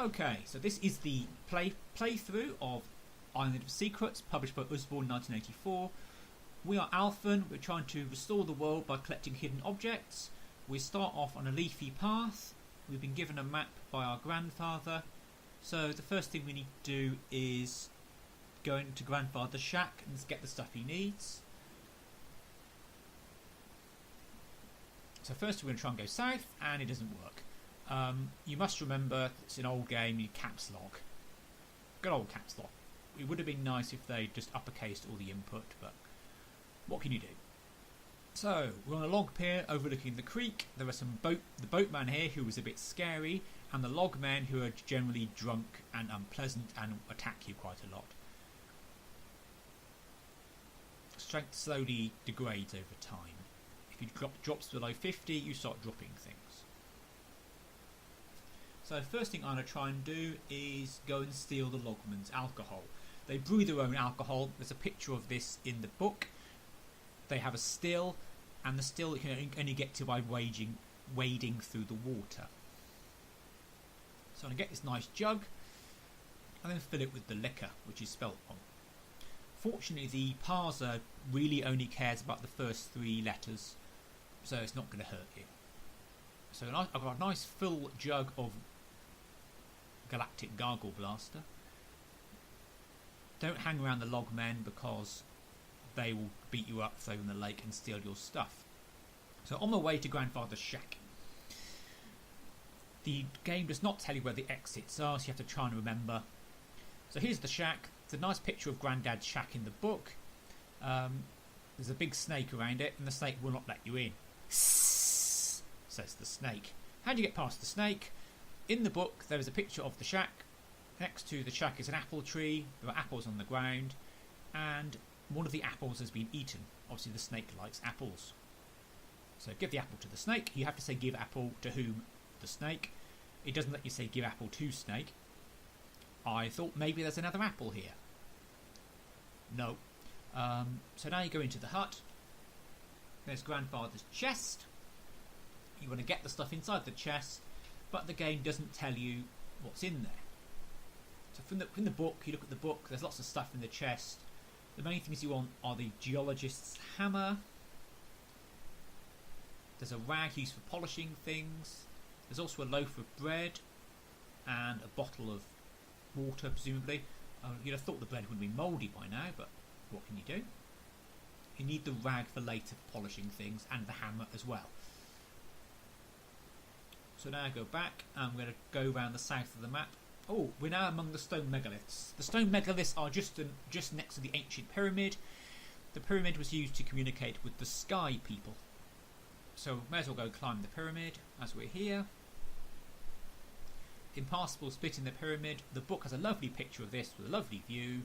Okay, so this is the playthrough of Island of Secrets, published by Usborne 1984. We are Alphen. We're trying to restore the world by collecting hidden objects. We start off on a leafy path. We've been given a map by our grandfather. So the first thing we need to do is go into grandfather's shack and get the stuff he needs. So first we're going to try and go south, and it doesn't work. You must remember it's an old game, you caps lock. Good old caps lock. It would have been nice if they just uppercased all the input, but what can you do? So we're on a log pier overlooking the creek. There are the boatman here who was a bit scary, and the logmen who are generally drunk and unpleasant and attack you quite a lot. Strength slowly degrades over time. If you drops below 50, you start dropping things. So the first thing I'm going to try and do is go and steal the logmen's alcohol. They brew their own alcohol. There's a picture of this in the book. They have a still, and the still you can only get to by wading through the water. So I'm going to get this nice jug and then fill it with the liquor, which is spelt on. Fortunately, the parser really only cares about the first 3 letters, so it's not going to hurt you. So I've got a nice full jug of Galactic Gargle Blaster. Don't hang around the logmen because they will beat you up, throw you in the lake and steal your stuff. So on my way to grandfather's shack. The game does not tell you where the exits are, so you have to try and remember. So here's the shack. It's a nice picture of Granddad's shack in the book. There's a big snake around it, and the snake will not let you in. Says the snake. How do you get past the snake? In the book, there is a picture of the shack. Next to the shack is an apple tree. There are apples on the ground, and one of the apples has been eaten. Obviously, the snake likes apples. So give the apple to the snake. You have to say give apple to whom? The snake. It doesn't let you say give apple to snake. I thought maybe there's another apple here. No. So now you go into the hut. There's grandfather's chest. You want to get the stuff inside the chest, but the game doesn't tell you what's in there. So from the book, you look at the book, there's lots of stuff in the chest. The main things you want are the geologist's hammer. There's a rag used for polishing things. There's also a loaf of bread and a bottle of water, presumably. You'd have thought the bread would be mouldy by now, but what can you do? You need the rag for later for polishing things, and the hammer as well. So now I go back, and we're going to go around the south of the map. Oh, we're now among the stone megaliths. The stone megaliths are just next to the ancient pyramid. The pyramid was used to communicate with the sky people. So may as well go climb the pyramid as we're here. Impassable split in the pyramid. The book has a lovely picture of this with a lovely view,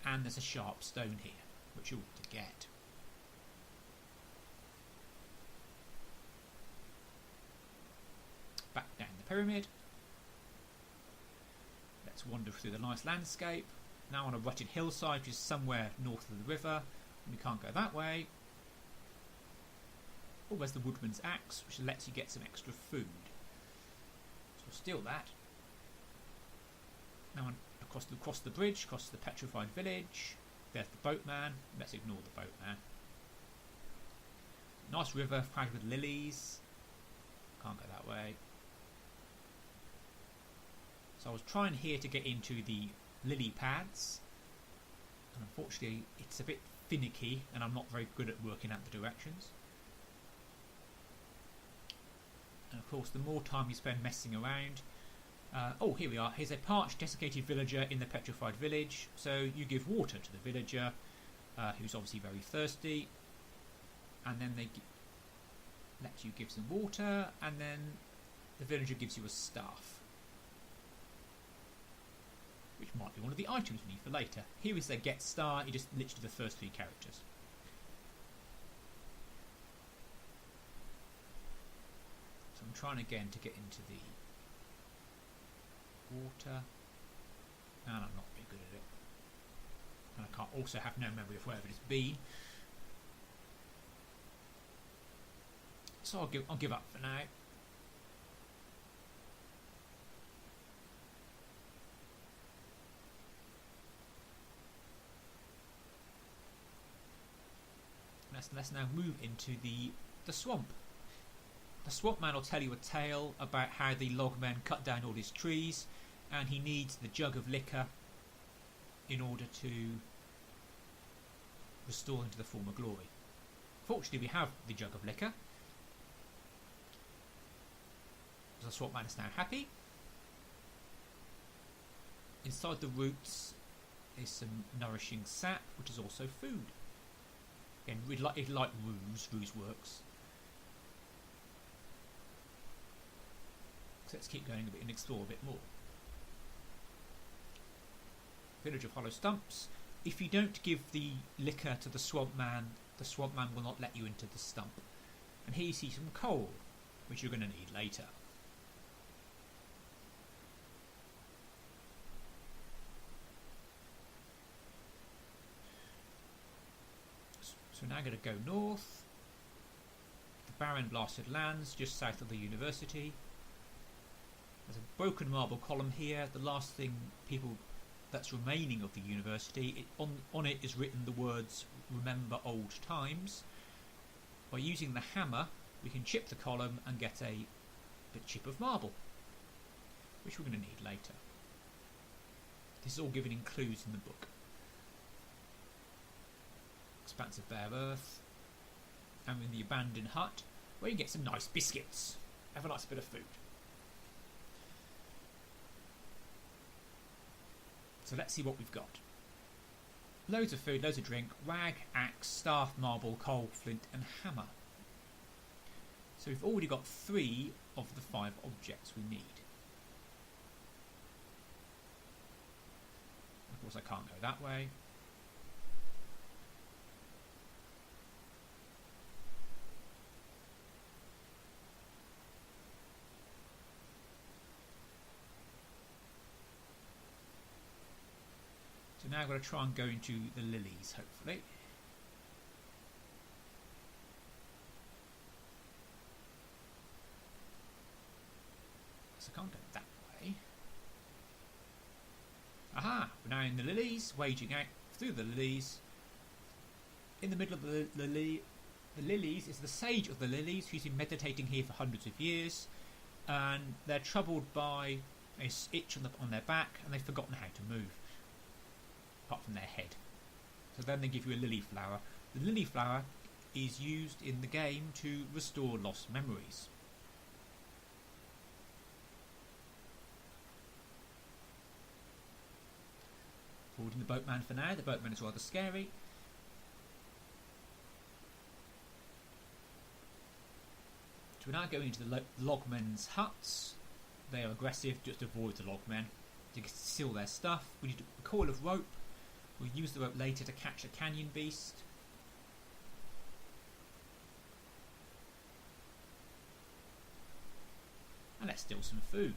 and there's a sharp stone here, which you ought to get. Back down the pyramid. Let's wander through the nice landscape. Now on a rutted hillside, which is somewhere north of the river. We can't go that way. Oh, there's the woodman's axe, which lets you get some extra food. So we'll steal that. Now across the bridge, across the petrified village. There's the boatman. Let's ignore the boatman. Nice river crowded with lilies. Can't go that way. So I was trying here to get into the lily pads, and unfortunately it's a bit finicky and I'm not very good at working out the directions. And of course the more time you spend messing around, oh, here we are. Here's a parched, desiccated villager in the petrified village. So you give water to the villager, who's obviously very thirsty, and then they let you give some water, and then the villager gives you a staff, which might be one of the items we need for later. Here is their get star. You just literally the first 3 characters. So I'm trying again to get into the water, and I'm not very good at it. And I can't also have no memory of wherever it's been. So I'll give up for now. let's now move into the swamp. The swamp man will tell you a tale about how the logmen cut down all his trees, and he needs the jug of liquor in order to restore him to the former glory. Fortunately, we have the jug of liquor. The swamp man is now happy. Inside the roots is some nourishing sap, which is also food. Again, it's like ruse. Ruse works. So let's keep going a bit and explore a bit more. Village of Hollow Stumps. If you don't give the liquor to the swamp man will not let you into the stump. And here you see some coal, which you're going to need later. So we're now going to go north. The barren blasted lands just south of the university. There's a broken marble column here. The last thing that's remaining of the university. On it is written the words "Remember old times." By using the hammer, we can chip the column and get a chip of marble, which we're going to need later. This is all given in clues in the book. Expanse of bare earth, and in the abandoned hut, where you get some nice biscuits. Have a nice bit of food. So let's see what we've got. Loads of food, loads of drink, rag, axe, staff, marble, coal, flint and hammer. So we've already got 3 of the 5 objects we need. Of course I can't go that way. So now I've got to try and go into the lilies, hopefully. So I can't go that way. Aha! We're now in the lilies, waging out through the lilies. In the middle of the lilies is the sage of the lilies, who's been meditating here for hundreds of years. And they're troubled by a itch on their back, and they've forgotten how to move. Apart from their head. So then they give you a lily flower. The lily flower is used in the game to restore lost memories. Forwarding the boatman for now. The boatman is rather scary. So we're now going into the logmen's huts. They are aggressive, just avoid the logmen. To steal their stuff. We need a coil of rope. We'll use the rope later to catch a canyon beast. And let's steal some food.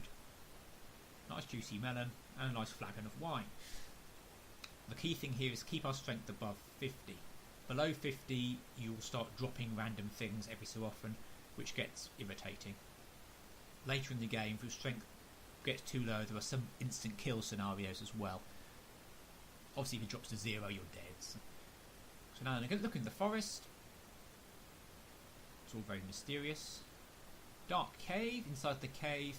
Nice juicy melon and a nice flagon of wine. The key thing here is keep our strength above 50. Below 50 you'll start dropping random things every so often, which gets irritating. Later in the game, if your strength gets too low, there are some instant kill scenarios as well. Obviously if it drops to 0 you're dead. So now I'm going to look in the forest. It's all very mysterious. Dark cave. Inside the cave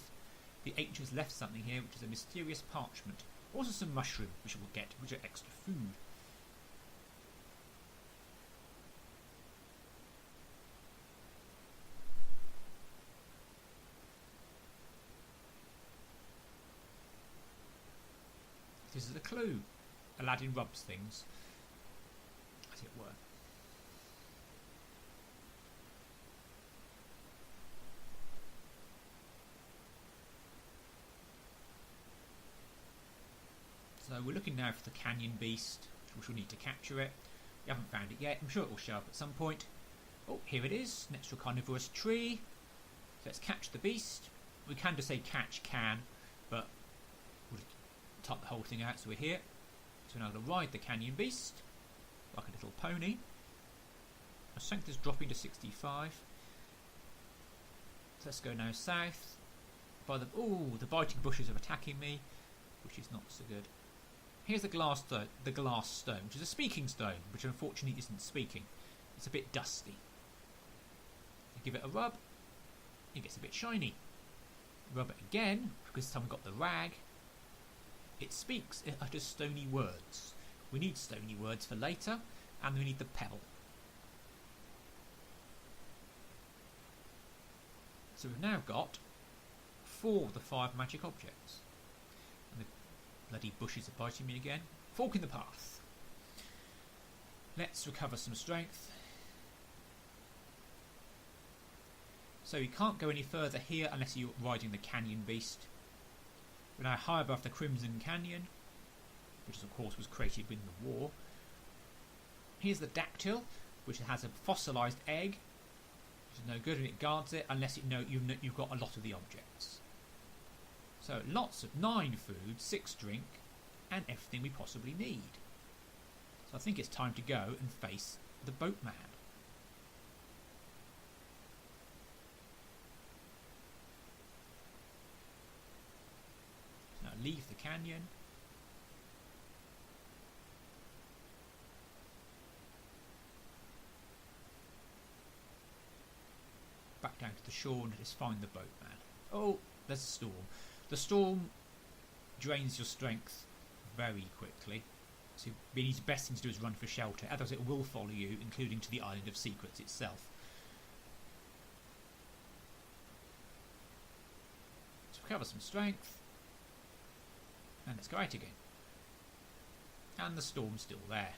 the ancients left something here, which is a mysterious parchment. Also some mushroom, which we'll get, which are extra food. This is a clue. Aladdin rubs things, as it were. So we're looking now for the canyon beast, which we'll need to capture it. We haven't found it yet. I'm sure it will show up at some point. Oh, here it is, next to a carnivorous tree. So let's catch the beast. We can just say catch can, but we'll type the whole thing out, so we're here. So now I'm going to ride the canyon beast, like a little pony. Our strength is dropping to 65. So let's go now south. The biting bushes are attacking me, which is not so good. Here's the glass stone, which is a speaking stone, which unfortunately isn't speaking. It's a bit dusty. You give it a rub, it gets a bit shiny. Rub it again, because this time we've got the rag. It speaks, it utters stony words. We need stony words for later, and we need the pebble. So we've now got 4 of the 5 magic objects. And the bloody bushes are biting me again. Fork in the path. Let's recover some strength. So you can't go any further here unless you're riding the Canyon Beast. We're now high above the Crimson Canyon, which of course was created in the war. Here's the Dactyl, which has a fossilised egg, which is no good, and it guards it unless you've got a lot of the objects. So lots of 9 food, 6 drink, and everything we possibly need. So I think it's time to go and face the boatman. So now leave the canyon. Back down to the shore and just find the boatman. Oh, there's a storm. The storm drains your strength very quickly. So Beanie's best thing to do is run for shelter, otherwise it will follow you, including to the Island of Secrets itself. So recover some strength. And let's go out again. And the storm's still there.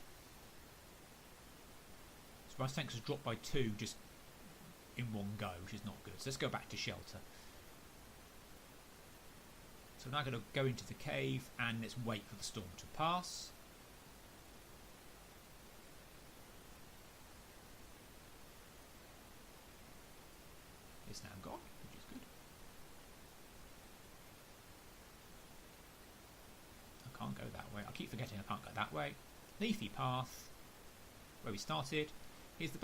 So my strength has dropped by 2 just in one go, which is not good. So let's go back to shelter. So we're now going to go into the cave and let's wait for the storm to pass. It's now gone, which is good. I can't go that way. I keep forgetting I can't go that way. Leafy path, where we started. Here's the